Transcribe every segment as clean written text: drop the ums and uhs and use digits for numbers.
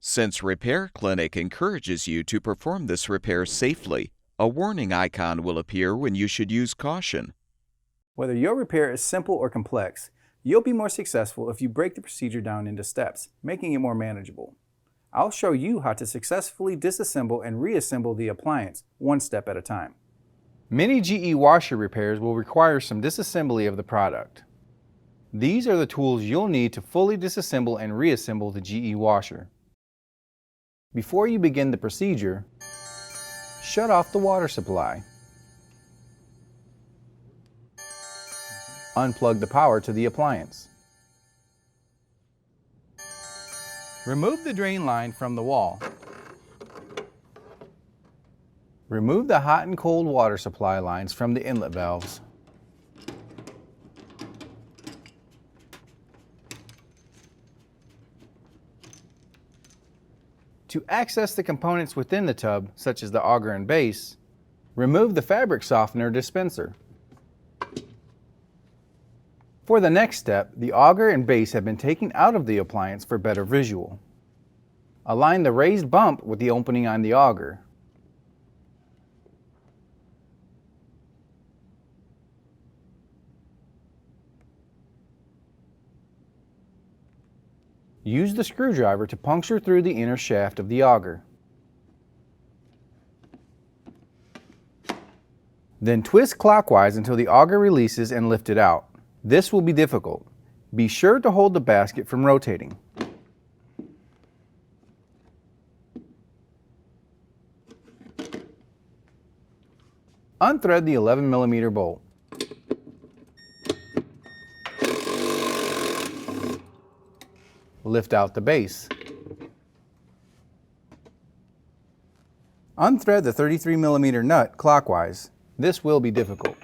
Since Repair Clinic encourages you to perform this repair safely, a warning icon will appear when you should use caution. Whether your repair is simple or complex, you'll be more successful if you break the procedure down into steps, making it more manageable. I'll show you how to successfully disassemble and reassemble the appliance one step at a time. Many GE washer repairs will require some disassembly of the product. These are the tools you'll need to fully disassemble and reassemble the GE washer. Before you begin the procedure, shut off the water supply. Unplug the power to the appliance. Remove the drain line from the wall. Remove the hot and cold water supply lines from the inlet valves. To access the components within the tub, such as the auger and base, remove the fabric softener dispenser. For the next step, the auger and base have been taken out of the appliance for better visual. Align the raised bump with the opening on the auger. Use the screwdriver to puncture through the inner shaft of the auger. Then twist clockwise until the auger releases and lift it out. This will be difficult. Be sure to hold the basket from rotating. Unthread the 11mm bolt. Lift out the base. Unthread the 33mm nut clockwise. This will be difficult.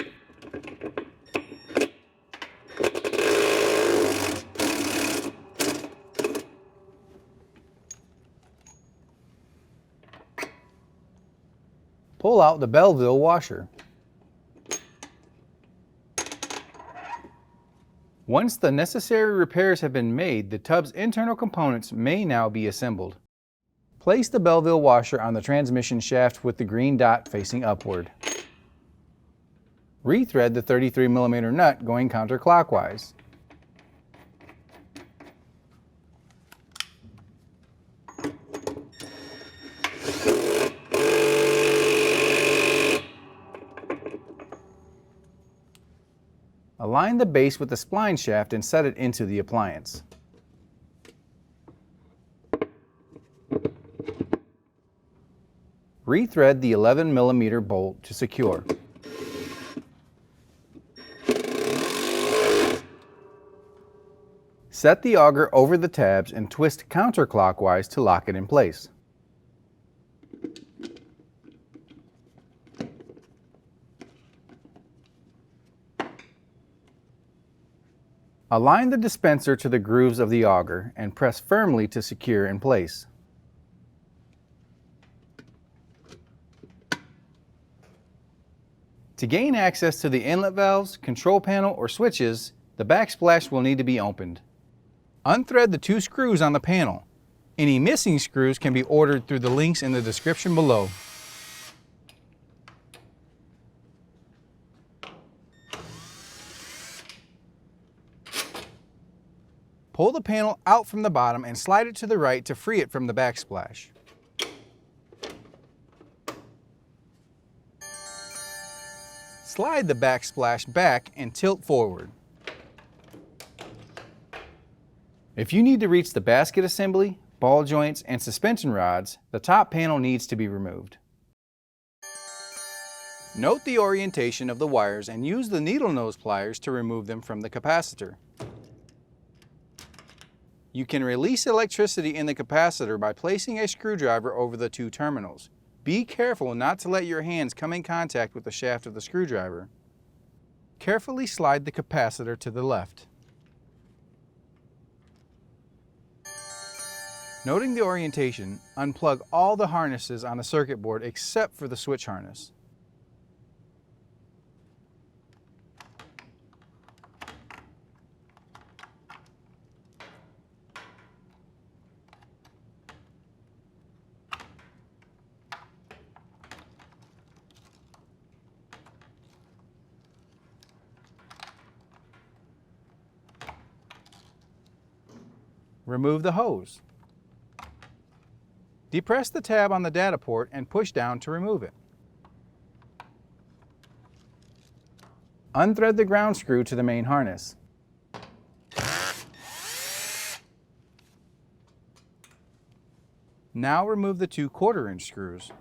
Pull out the Belleville washer. Once the necessary repairs have been made, the tub's internal components may now be assembled. Place the Belleville washer on the transmission shaft with the green dot facing upward. Rethread the 33mm nut going counterclockwise. Align the base with the spline shaft and set it into the appliance. Rethread the 11mm bolt to secure. Set the auger over the tabs and twist counterclockwise to lock it in place. Align the dispenser to the grooves of the auger and press firmly to secure in place. To gain access to the inlet valves, control panel, or switches, the backsplash will need to be opened. Unthread the 2 screws on the panel. Any missing screws can be ordered through the links in the description below. Pull the panel out from the bottom and slide it to the right to free it from the backsplash. Slide the backsplash back and tilt forward. If you need to reach the basket assembly, ball joints, and suspension rods, the top panel needs to be removed. Note the orientation of the wires and use the needle nose pliers to remove them from the capacitor. You can release electricity in the capacitor by placing a screwdriver over the 2 terminals. Be careful not to let your hands come in contact with the shaft of the screwdriver. Carefully slide the capacitor to the left. Noting the orientation, unplug all the harnesses on the circuit board except for the switch harness. Remove the hose. Depress the tab on the data port and push down to remove it. Unthread the ground screw to the main harness. Now remove the 2 1/4-inch screws.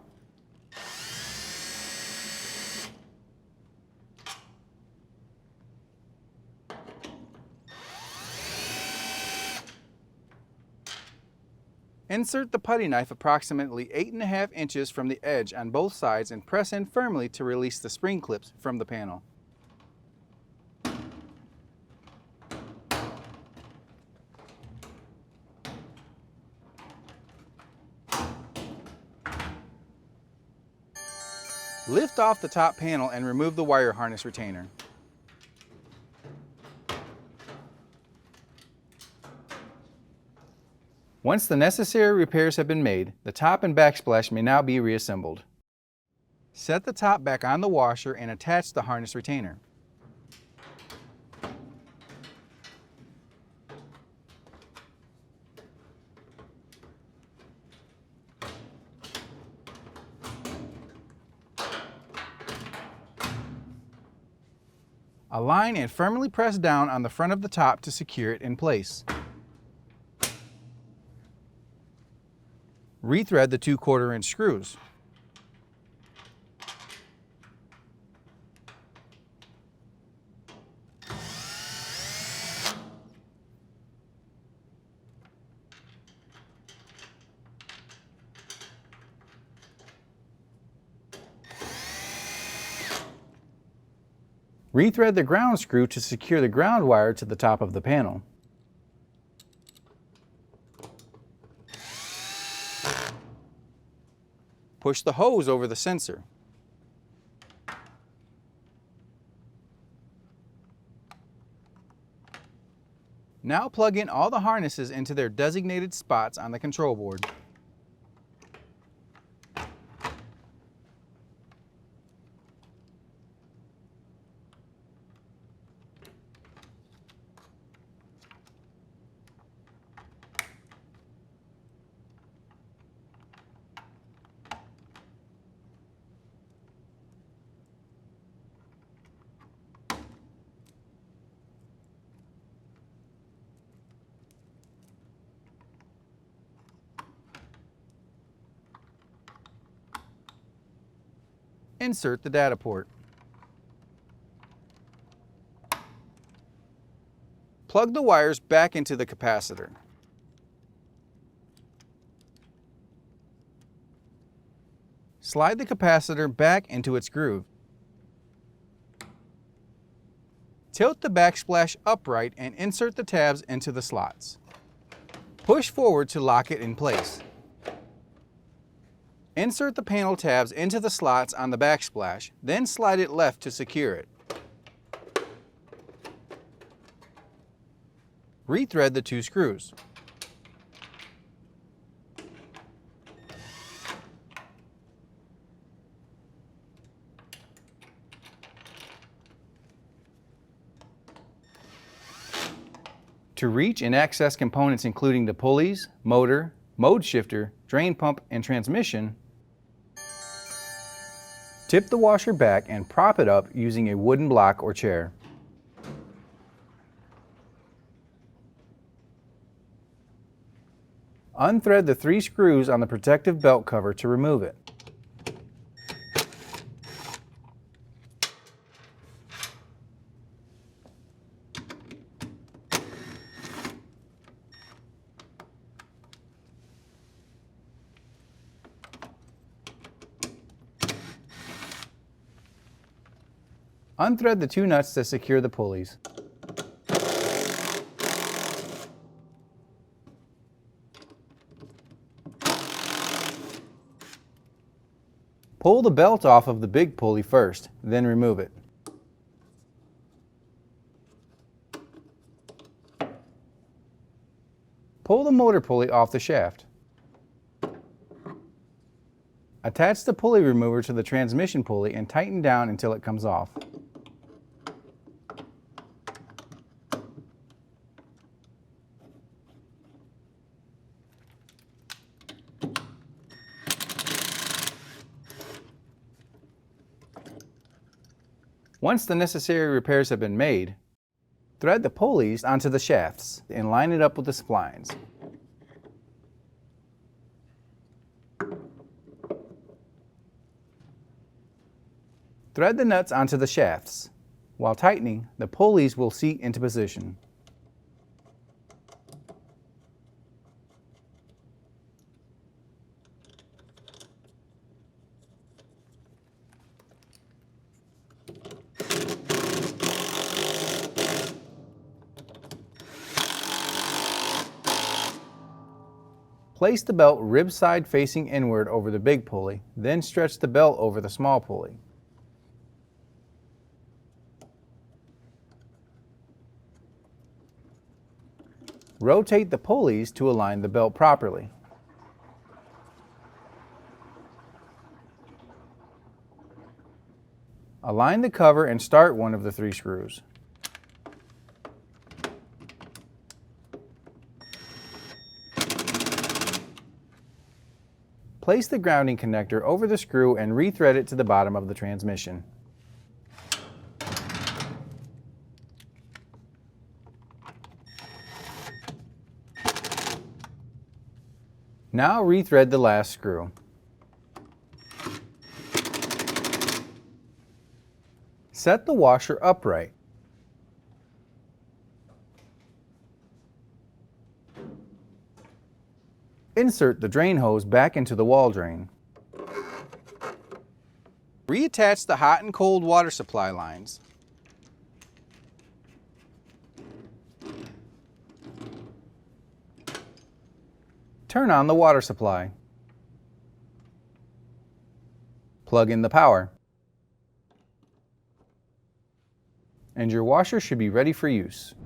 Insert the putty knife approximately 8.5 inches from the edge on both sides and press in firmly to release the spring clips from the panel. Lift off the top panel and remove the wire harness retainer. Once the necessary repairs have been made, the top and backsplash may now be reassembled. Set the top back on the washer and attach the harness retainer. Align and firmly press down on the front of the top to secure it in place. Rethread the 2 1/4-inch screws. Rethread the ground screw to secure the ground wire to the top of the panel. Push the hose over the sensor. Now plug in all the harnesses into their designated spots on the control board. Insert the data port. Plug the wires back into the capacitor. Slide the capacitor back into its groove. Tilt the backsplash upright and insert the tabs into the slots. Push forward to lock it in place. Insert the panel tabs into the slots on the backsplash, then slide it left to secure it. Rethread the 2 screws. To reach and access components including the pulleys, motor, mode shifter, drain pump, and transmission, tip the washer back and prop it up using a wooden block or chair. Unthread the 3 screws on the protective belt cover to remove it. Unthread the 2 nuts to secure the pulleys. Pull the belt off of the big pulley first, then remove it. Pull the motor pulley off the shaft. Attach the pulley remover to the transmission pulley and tighten down until it comes off. Once the necessary repairs have been made, thread the pulleys onto the shafts and line it up with the splines. Thread the nuts onto the shafts. While tightening, the pulleys will seat into position. Place the belt rib side facing inward over the big pulley, then stretch the belt over the small pulley. Rotate the pulleys to align the belt properly. Align the cover and start one of the 3 screws. Place the grounding connector over the screw and rethread it to the bottom of the transmission. Now rethread the last screw. Set the washer upright. Insert the drain hose back into the wall drain. Reattach the hot and cold water supply lines. Turn on the water supply. Plug in the power. And your washer should be ready for use.